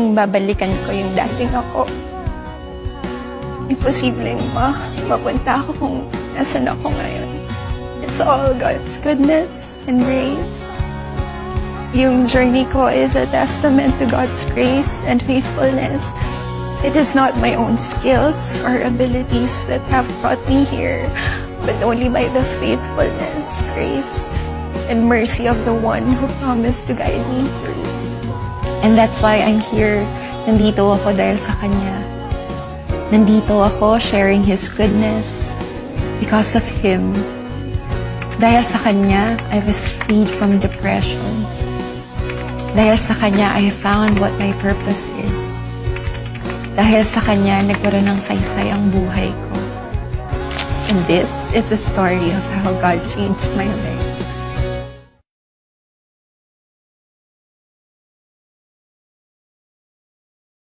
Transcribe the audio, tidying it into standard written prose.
Imposibleng babalikan ko yung dating ako. Imposibleng mapunta ako kung nasan ako ngayon. It's all God's goodness and grace. Yung journey ko is a testament to God's grace and faithfulness. It is not my own skills or abilities that have brought me here, but only by the faithfulness, grace, and mercy of the one who promised to guide me through. And that's why I'm here. Nandito ako dahil sa Kanya. Nandito ako sharing His goodness because of Him. Dahil sa Kanya, I was freed from depression. Dahil sa Kanya, I found what my purpose is. Dahil sa Kanya, nagkaroon ng saysay ang buhay ko. And this is the story of how God changed my life.